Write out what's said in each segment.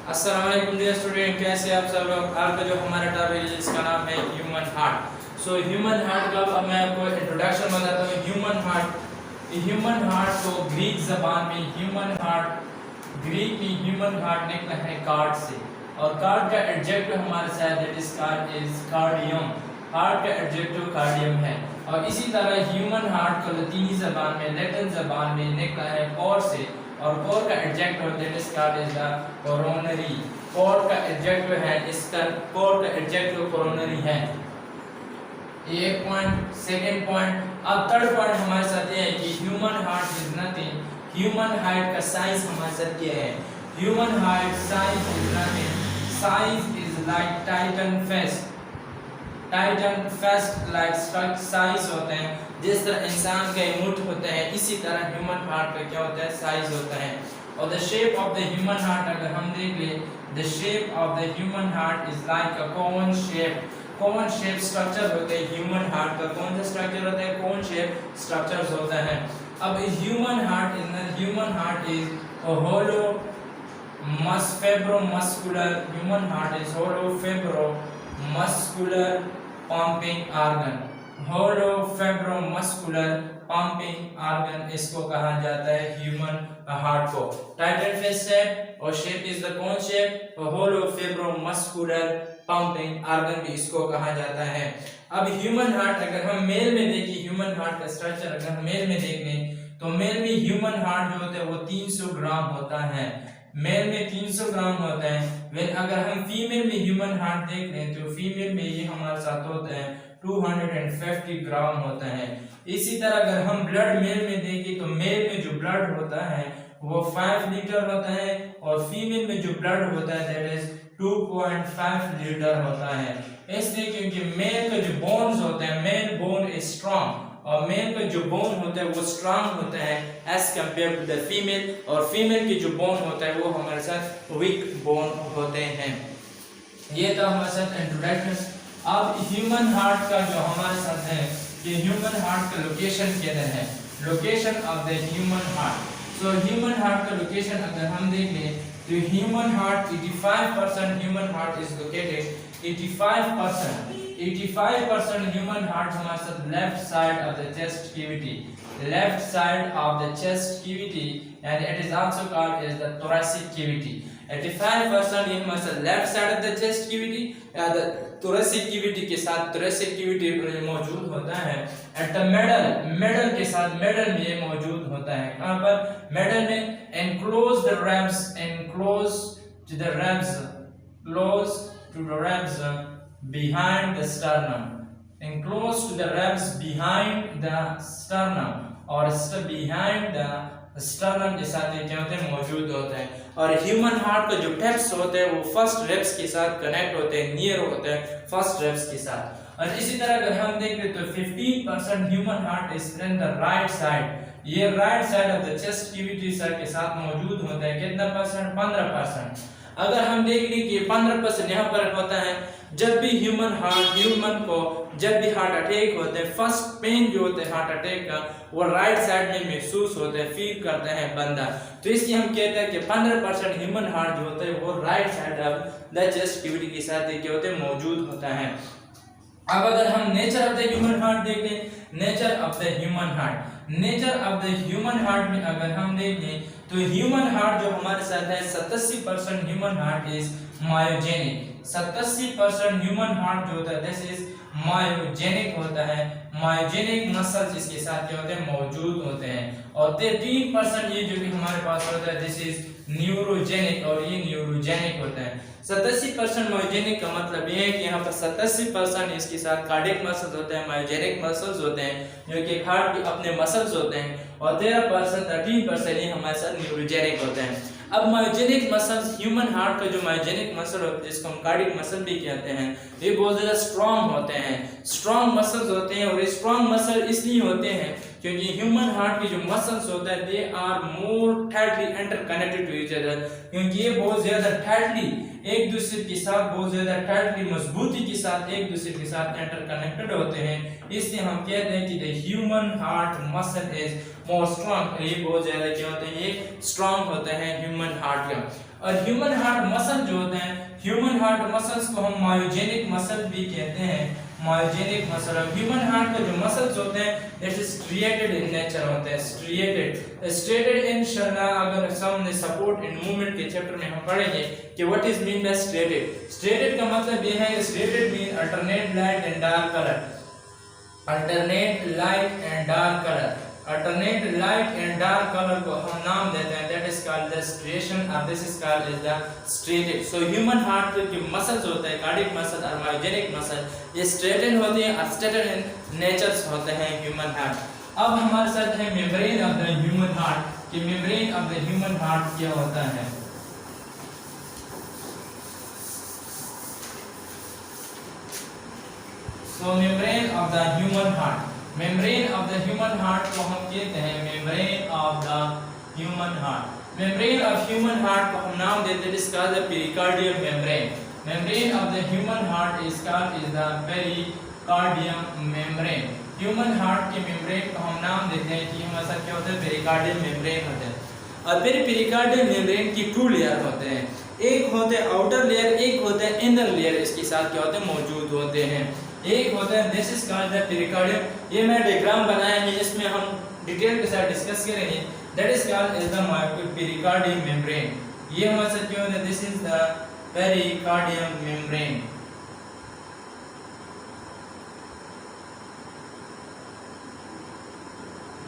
अस्सलाम वालेकुम dear student, कैसे आप सब लोग। आज का जो हमारा टॉपिक है इसका नाम है ह्यूमन हार्ट। ह्यूमन हार्ट का अब मैं आपको इंट्रोडक्शन बताता हूँ। ह्यूमन हार्ट को ग्रीक जबान में ह्यूमन हार्ट निकला है कार्ड से, और कार्ड का एडजेक्टिव हमारे साथ दैट इज कार्डियम। हार्ट का एडजेक्टिव कार्डियम है। और इसी तरह ह्यूमन हार्ट को लतीनी जबान में लैटिन जबान में निकला है कोर से, और कोर का adjective that is coronary. Core का एडजेक्टिव है कोरोनरी है। ये एक पॉइंट। सेकंड पॉइंट, अब थर्ड पॉइंट हमारे साथ ये है कि human heart is nothing. Human heart का साइज हमारे साथ ये है। Human heart size is nothing, size is like Titan fest like size होते हैं। जिस तरह इंसान के मुठ होते हैं, इसी तरह ह्यूमन हार्ट का क्या होता है, साइज होता है। और the shape of the human heart अगर हम देख ले, the shape of the human heart is like a cone shape structure होते हैं। ह्यूमन हार्ट का कौन सा स्ट्रक्चर होता है, कोन शेप स्ट्रक्चर्स होता है। अब human heart is hollow fibromuscular. Human heart is hollow fibromuscular pumping organ. Hollow fibromuscular pumping organ इसको कहा जाता है ह्यूमन हार्ट को। टाइटन फेस शेप और shape is the cone shape. Hollow fibromuscular pumping organ भी इसको कहा जाता है। अब ह्यूमन हार्ट अगर हम मेल में देखें, ह्यूमन हार्ट का स्ट्रक्चर अगर हम मेल में देख लें तो मेल में ह्यूमन हार्ट जो होता है वो 300 ग्राम होता है। मेल में 300 ग्राम होता है। वेल अगर हम फीमेल में ह्यूमन हार्ट देख लें तो फीमेल में ये हमारे साथ होता है 250 ग्राम होता है। इसी तरह अगर हम ब्लड मेल में देखें तो मेल में जो ब्लड होता है वो 5 लीटर होता है, और फीमेल में जो ब्लड होता है दैट इज 2.5 लीटर होता है। इसलिए क्योंकि मेल का जो बोन्स होते हैं, मेल बोन इज स्ट्रांग, और मेल का जो बोन होता है वो स्ट्रांग होता है as compare to the female, और फीमेल की जो बोन होता है वो हमारे साथ वीक बोन होते हैं। ये था हमारे साथ इंट्रोडक्शन। अब ह्यूमन हार्ट का जो हमारे साथ है कि ह्यूमन हार्ट का लोकेशन किधर है, location of the human heart. Human heart का लोकेशन अगर हम देख लें तो human heart 85% human heart is located 85% human heart हमारे साथ left side of the chest cavity, and it is also called as the thoracic cavity. 85% ये हमारे साथ left side of the chest cavity या द thoracic cavity के साथ thoracic cavity मौजूद होता है। एट द मिडल के साथ मिडल में ये मौजूद होता है। कहाँ पर, मिडल में enclose to the ribs behind the sternum, enclose to the ribs behind the sternum, और behind the sternum के साथ ये क्या होते हैं, मौजूद होते हैं। और ह्यूमन हार्ट का जो टेप्स होते हैं वो फर्स्ट रिब्स के साथ कनेक्ट होते हैं, नियर होते हैं फर्स्ट रिब्स के साथ। और इसी तरह अगर हम देखें तो 15% human heart is in the right side, ये right side of the chest cavity के साथ मौजूद होता है। कितना परसेंट, 15%। अगर हम देख लें कि 15% यहाँ पर होता है जब भी ह्यूमन को जब भी हार्ट अटैक होते हैं, फर्स्ट पेन जो होते हैं हार्ट अटैक का वो राइट साइड में महसूस होते हैं, फील करते हैं बंदा। तो इसलिए हम कहते हैं कि 15% ह्यूमन हार्ट जो होता है वो right side of the chest cavity के साथ क्या होते हैं, मौजूद होता है। अब अगर हम nature of the human heart देखें, nature of the human heart में अगर हम देखें तो ह्यूमन हार्ट जो हमारे साथ है 87% human heart is myogenic. 87% human heart जो होता है दिस इज मायोजेनिक होता है। मायोजेनिक मसल्स इसके साथ क्या होते हैं, मौजूद होते हैं। और 3% ये जो कि हमारे पास होता है दिस इज न्यूरोजेनिक, और ये न्यूरोजेनिक होता है। 87% मायोजेनिक का मतलब ये है कि यहाँ पर 87% इसके साथ कार्डियक मसल्स होते हैं, मायोजेनिक मसल्स होते हैं जो कि हार्ट के अपने मसल्स होते हैं, और 13% ये हमारे साथ न्यूरोजेनिक होते हैं। अब मायोजेनिक मसल्स, ह्यूमन हार्ट का जो मायोजेनिक मसल होते हैं जिसको हम कार्डियक मसल भी कहते हैं, ये बहुत ज़्यादा स्ट्रॉन्ग होते हैं, स्ट्रॉन्ग मसल्स होते हैं। और स्ट्रॉन्ग मसल इसलिए होते हैं क्योंकि ह्यूमन हार्ट के जो मसल्स होता है they are more tightly interconnected to each other, क्योंकि ये बहुत ज़्यादा टाइटली एक दूसरे के साथ बहुत ज्यादा टाइटली मजबूती के साथ एक दूसरे के साथ इंटरकनेक्टेड होते हैं, इसलिए हम कहते हैं कि the human heart muscle is more strong. ये बहुत ज्यादा क्या होते हैं, ये स्ट्रांग होते हैं ह्यूमन हार्ट का। और ह्यूमन हार्ट मसल जो होते हैं, ह्यूमन हार्ट मसल्स को हम मायोजेनिक मसल भी कहते हैं, मायोजेनिक मसल। ह्यूमन हार्ट का जो मसल्स होते हैं that is striated in nature होते हैं, स्ट्रिएटेड इंशाल्लाह अगर हमने सपोर्ट इन मूवमेंट के चैप्टर में हम पढ़ेंगे कि what is mean by striated का मतलब ये है, striated mean alternate light and dark colour, alternate light and dark colour, alternate light and dark colour को हम नाम देते हैं that is called the striation और this is called is the striated. So human heart के muscles होते हैं, cardiac muscle और मायोजेनिक मसल, ये स्ट्रेटेड होते हैं और स्ट्रेटेड इन नेचर्स होते हैं ह्यूमन हार्ट। अब हमारे साथ है membrane of the human heart, कि membrane of the human heart क्या होता है। So membrane of the human heart, membrane of the human heart को हम कहते हैं membrane of the human heart. Membrane of human heart को हम नाम देते हैं is called the pericardium membrane. Membrane of the human heart is called is the pericardium membrane. Human heart के मेम्ब्रेन को हम नाम देते हैं कि हमारे साथ क्या होता है, पेरिकार्डियम मेम्ब्रेन होता है। और फिर पेरिकार्डियम मेम्ब्रेन की टू लेयर होते हैं, एक होते हैं आउटर लेयर, एक होते हैं इनर लेयर, इसके साथ क्या होते हैं, मौजूद होते हैं। एक होता है this is called the pericardium, ये मैं डायग्राम बनाया है, इसमें हम डिटेल के साथ डिस्कस करेंगे। That is called is the pericardium membrane. ये हमारे साथ क्या होता है, this is the pericardium membrane.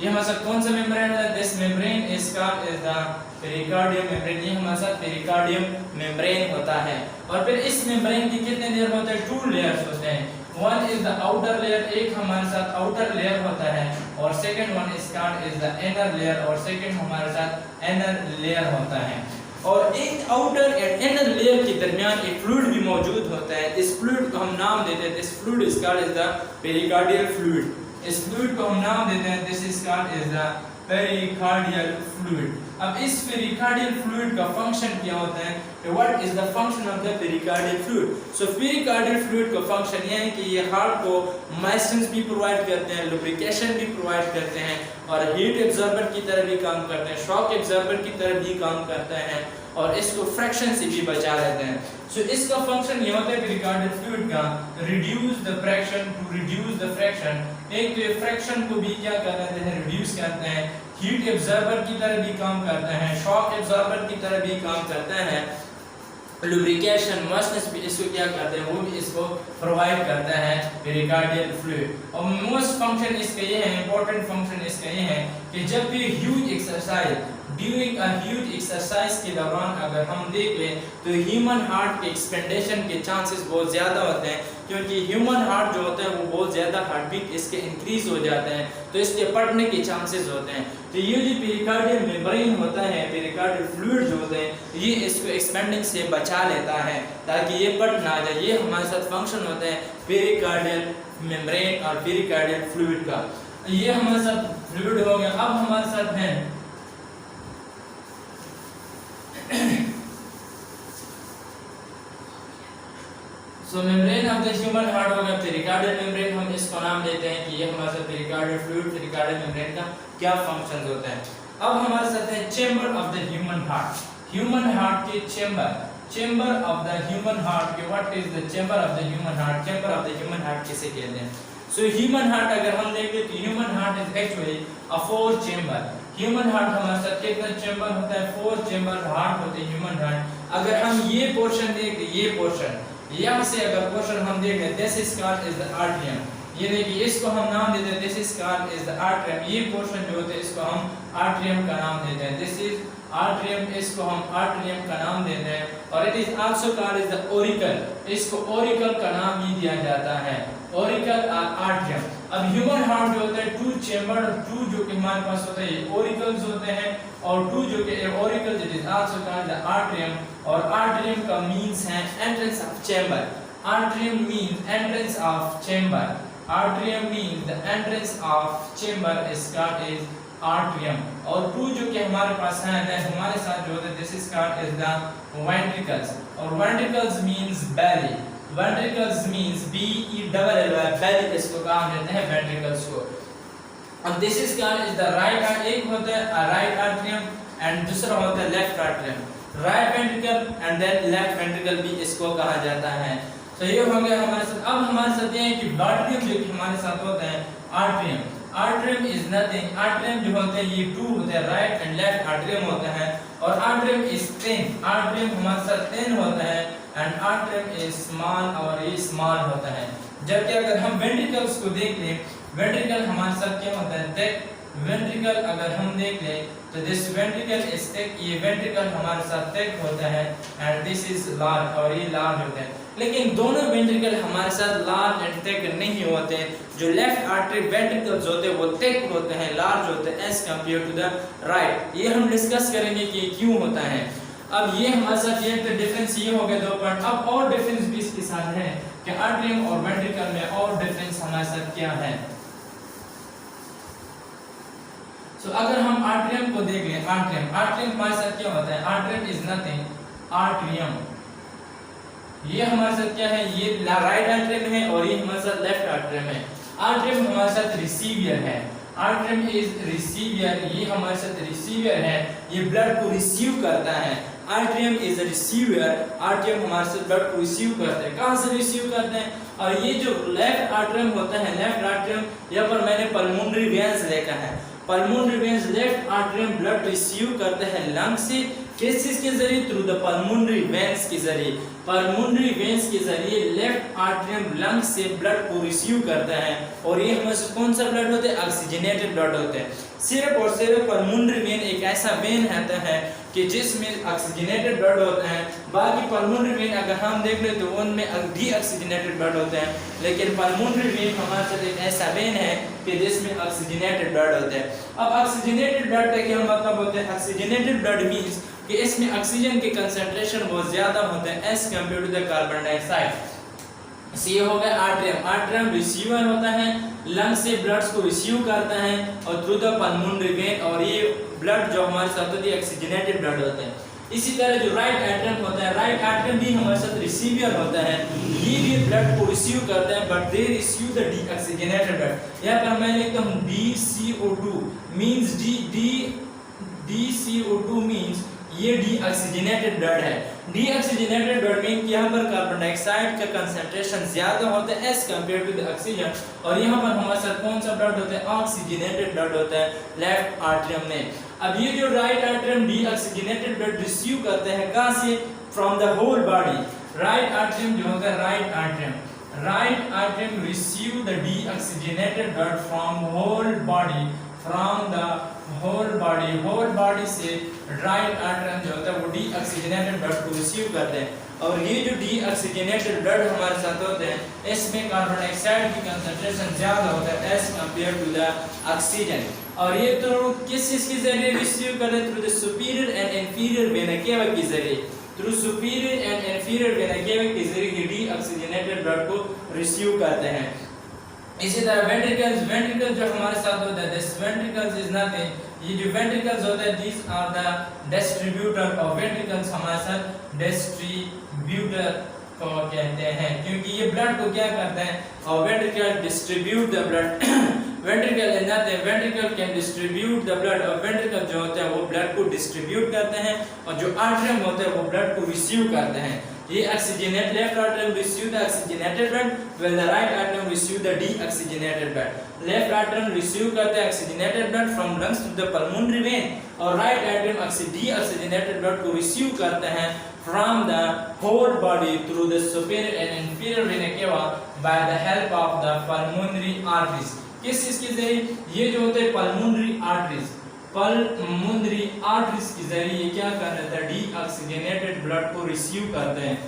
ये हमारे साथ कौन सा मेम्ब्रेन है, this membrane is called is the pericardium membrane. ये हमारे साथ पेरिकार्डियम मेम्ब्रेन होता है। और फिर इस मेम्ब्रेन के कितने लेयर होते हैं, टू लेयर्स होते हैं। One is the outer layer, एक हमारे साथ आउटर लेयर होता है, और second one is called is the inner layer, और सेकंड हमारे साथ इनर लेयर होता है। और एक आउटर एंड इनर लेयर के दरमियान एक फ्लूइड भी मौजूद होता है, इस फ्लूइड को हम नाम देते हैं, this fluid is called is the pericardial fluid. इस फ्लूइड को हम नाम देते हैं, this is called is the pericardial fluid. अब इस पेरिकार्डियल फ्लूइड का फंक्शन क्या होता है, what is the function of the pericardial fluid. So pericardial fluid का फंक्शन ये है कि ये हार्ट को मॉइस्चर भी प्रोवाइड करते हैं, लुब्रिकेशन भी प्रोवाइड करते हैं, और हीट एब्जॉर्बर की तरह भी काम करते हैं, शॉक एब्जॉर्बर की तरह भी काम करते हैं, और इसको फ्रैक्शन से भी बचा लेते हैं। सो इसका फंक्शन ये होता है पेरिकार्डियल फ्लूइड का, reduce the friction, to reduce the friction, एक तो फ्रैक्शन को भी क्या कर देते हैं, रिड्यूस करते हैं, हीट एब्जॉर्बर की तरह भी काम करते हैं, शॉक एब्जॉर्बर की तरह भी काम करते हैं, लुब्रिकेशन मॉइस्चनेस भी इसको क्या करते हैं, वो भी इसको प्रोवाइड करता है पेरिकार्डियल फ्लूइड। और मोस्ट फंक्शन इसका ये है, इंपॉर्टेंट फंक्शन इसका ये है कि जब भी huge exercise, during a huge exercise के दौरान अगर हम देख लें तो ह्यूमन हार्ट के एक्सपेंडेशन के चांसेस बहुत ज़्यादा होते हैं, क्योंकि ह्यूमन हार्ट जो होता है वो बहुत ज़्यादा हार्ट बीट इसके इंक्रीज हो जाते हैं, तो इसके फटने के चांसेस होते हैं। तो ये जो पेरिकार्डियल मेम्ब्रेन होता है, पेरिकार्डियल फ्लूइड जो होते हैं, ये इसको एक्सपेंडिंग से बचा लेता है ताकि ये फट ना जाए। ये हमारे साथ फंक्शन होता है पेरिकार्डियल मेम्ब्रेन और पेरिकार्डियल फ्लूइड का। ये हमारे साथ फ्लूइड हो गया। अब हमारे साथ है so membrane of the human heart हो गया पेरिकार्डियल मेम्ब्रेन, हम इसको नाम देते हैं कि ये हमारे साथ पेरिकार्डियल फ्लूइड, पेरिकार्डियल मेम्ब्रेन का क्या फंक्शंस होते हैं। अब हमारे साथ है chamber of the human heart, human heart के chamber, chamber of the human heart के what is the chamber of the human heart, chamber of the human heart किसे कहते हैं। सो ह्यूमन हार्ट अगर हम देखें तो human heart is actually a four chamber. Human heart हमारे साथ कितना चेंबर होता है, फोर चेंबर हार्ट होते हैं ह्यूमन हार्ट। अगर हम ये पोर्शन देखें, ये पोर्शन यहाँ से अगर पोर्शन हम देख लें, this is called is the atrium, ये देखिए इसको हम नाम देते हैं, this is called is the atrium. ये पोर्शन जो होता है इसको हम आर्टरियम का नाम देते हैं, दिस इज आर्टरियम, इसको हम आर्टरियम का नाम देते हैं। और it is also called is the Oracle, इसको ओरिकल का नाम भी दिया जाता है, ओरिकल और आर्टरियम। अब ह्यूमन हार्ट जो होता है टू चेंबर, टू जो कि हमारे पास होता है ओरिकल्स होते हैं, और टू जो कि Oracle it is also called the atrium, और आर्टरियम का मींस है entrance of chamber, atrium means entrance of chamber, atrium means the entrance of chamber is called is atrium, और टू जो कि हमारे पास है हमारे साथ जो होता है this is called is the ventricles, और ventricles means belly, ventricles means BELLY belly, इसको कहा जाता है वेंट्रिकल्स को। अब this is called is the right, एक होता है राइट आर्टरियम एंड दूसरा होता है left atrium, right ventricle and then left ventricle भी इसको कहा जाता है। तो ये हो गया हमारे साथ। अब हमारे साथ ये है कि आर्टरियम जो कि हमारे साथ होता है atrium, atrium is nothing, atrium जो होते हैं ये टू होते हैं, राइट एंड लेफ्ट आर्टरियम होता है, और आर्टरियम इज थिन, आर्टरियम हमारे साथ थिन होता है एंड आर्टरियम इज स्मॉल और ये स्मॉल होता है। जबकि अगर हम वेंट्रिकल्स को देख लें, वेंट्रिकल हमारे साथ क्या होता है थिक, वेंट्रिकल अगर हम देख लें तो दिस वेंट्रिकल इज थिक, ये वेंट्रिकल हमारे साथ थिक होता है एंड दिस इज लार्ज और ये लार्ज होता है। लेकिन दोनों वेंट्रिकल हमारे साथ लार्ज एंड थिक नहीं होते, जो लेफ्ट आर्टरी वेंट्रिकल्स होते हैं वो थिक होते हैं, लार्ज होते हैं as compare to the right. ये हम डिस्कस करेंगे कि क्यों होता है। अब ये हमारे साथ ये तो डिफरेंस ये हो गए 2 पॉइंट। अब और डिफरेंस भी इसके साथ है कि आर्टरियम और वेंट्रिकल में और डिफरेंस हमारे साथ क्या है। सो अगर हम आर्टरियम को देख लें, आर्टरियम, आर्टरियम हमारे साथ क्या होता है, आर्टरियम इज नथिंग, आर्टरियम ये हमारे साथ क्या है, ये राइट आर्टरियम है और ये हमारे साथ लेफ्ट आर्टरियम है। आर्टरियम हमारे साथ रिसीवियर है, आर्टरियम इज रिसीवियर, ये हमारे साथ रिसीवियर है, ये ब्लड को रिसीव करता है। आर्टरियम इज अ रिसीवियर, आर्टरियम हमारे से ब्लड को रिसीव करते हैं। कहाँ से रिसीव करते हैं? और ये जो लेफ्ट आर्टरियम होता है, लेफ्ट आर्टरियम, यहाँ पर मैंने पल्मोनरी वेन्स लिखा है, pulmonary veins left atrium blood receive करते हैं लंग से, किस चीज के जरिए? थ्रू द पल्मोनरी वेन्स के जरिए, पल्मोनरी वेन्स के जरिए लेफ्ट आर्टरियम लंग से ब्लड को रिसीव करता है। और ये हमें कौन सा ब्लड होता है? ऑक्सीजनेटेड ब्लड होते हैं। सिर्फ और सिर्फ पल्मोनरी वेन एक ऐसा वेन होता है कि जिसमें ऑक्सीजनेटेड ब्लड होता है। बाकी पल्मोनरी वेन अगर हम देख ले तो उनमें डीऑक्सीजनेटेड ब्लड होता है, लेकिन पल्मोनरी वेन हमारे साथ एक ऐसा वेन है कि जिसमें ऑक्सीजनेटेड ब्लड होता है। अब ऑक्सीजनेटेड ब्लड का क्या मतलब होता है? ऑक्सीजनेटेड ब्लड मींस कि इसमें ऑक्सीजन की कंसंट्रेशन बहुत ज्यादा होता है as compare to the carbon dioxide. सी हो गया आर्टरियम, आर्टरियम रिसीवर होता है, लंग से ब्लड को रिसीव करता है और थ्रू द पल्मोनरी वेन, और ये ब्लड जो हमारे साथ होती है ऑक्सीजनेटेड ब्लड होते हैं। इसी तरह जो राइट आर्टरियम होता है, राइट आर्टरियम भी हमारे साथ रिसीवियर होता है, ये भी ब्लड को रिसीव करता है but they receive the deoxygenated blood. यहाँ पर मैं लिखता हूँ DCO2 मींस DCO2 मींस ये डीऑक्सीजनेटेड ब्लड है। डीऑक्सीजनेटेड ब्लड मीन कि यहाँ पर कार्बन डाइऑक्साइड का कंसंट्रेशन ज्यादा होता है as compare to the oxygen, और यहाँ पर हमारे साथ कौन सा ब्लड होता है? ऑक्सीजनेटेड ब्लड होता है लेफ्ट आर्टरियम में। अब ये जो right atrium deoxygenated blood receive करते हैं कहाँ से? From the whole body. Right atrium जो होता है, right atrium receive the deoxygenated blood from whole body, from the whole body से राइट आर्टरियम जो होता है वो डीऑक्सीजनेटेड ब्लड को रिसीव करते हैं। और ये जो डीऑक्सीजनेटेड ब्लड हमारे साथ होते हैं, इसमें कार्बन डाइऑक्साइड की कंसंट्रेशन ज्यादा होता है as compare to the oxygen. और ये तो किस चीज के जरिए रिसीव करते हैं? Through the superior and inferior vena केवा के जरिए, through superior and inferior vena केवा के जरिए डीऑक्सीजनेटेड ब्लड को रिसीव करते हैं। इसी तरह वेंट्रिकल्स जो हमारे साथ होता है, दिस वेंट्रिकल्स इज नथिंग, ये जो वेंट्रिकल्स होता है these are the distributor of ventricles, हमारे साथ डिस्ट्रीब्यूटर को कहते हैं क्योंकि ये ब्लड को क्या करते हैं? और ventricle distribute the blood ventricle is nothing, ventricle can distribute the blood, और वेंट्रिकल जो होता है वो ब्लड को डिस्ट्रीब्यूट करते हैं, और जो आर्टरियम होता है वो ब्लड को रिसीव करते हैं। ये oxygenate left atrium receive the oxygenated blood when the right atrium receive the deoxygenated blood. Left atrium receive करता है oxygenated blood from lungs to the pulmonary vein, और राइट आर्टरियम डीऑक्सीजनेटेड ब्लड को receive करते हैं from the whole body through the superior and inferior vena cava by the help of the pulmonary arteries. किस चीज के जरिए? ये जो होते हैं पल्मोनरी आर्टरीज, पल्मोनरी आर्टरीज के जरिए क्या कर रहे थे? डीऑक्सीजनेटेड ब्लड को रिसीव करते हैं।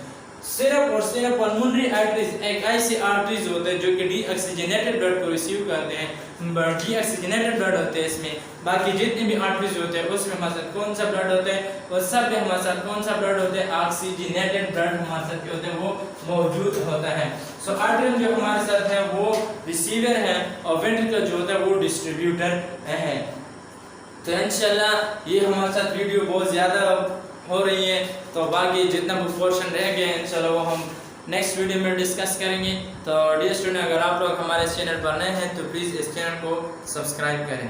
सिर्फ और सिर्फ पल्मोनरी आर्टरीज एक ऐसी आर्टरीज होते हैं जो कि डीऑक्सीजनेटेड ब्लड को रिसीव करते हैं, डीऑक्सीजनेटेड ब्लड होते हैं इसमें। बाकी जितने भी आर्टरीज होते हैं उसमें हमारे साथ कौन सा ब्लड होता है? वो सब में हमारे साथ कौन सा ब्लड होता है? ऑक्सीजनेटेड ब्लड हमारे साथ क्या होते हैं? वो मौजूद होता है। सो आर्टरियम जो हमारे साथ है वो रिसीवर है, और वेंट्रिकल जो होता है वो डिस्ट्रीब्यूटर है। तो इंशाल्लाह ये हमारे साथ वीडियो बहुत ज़्यादा हो रही है, तो बाकी जितना भी पोर्शन रह गए इंशाल्लाह वो हम नेक्स्ट वीडियो में डिस्कस करेंगे। तो डियर स्टूडेंट, अगर आप लोग हमारे चैनल पर नए हैं तो प्लीज़ इस चैनल को सब्सक्राइब करें।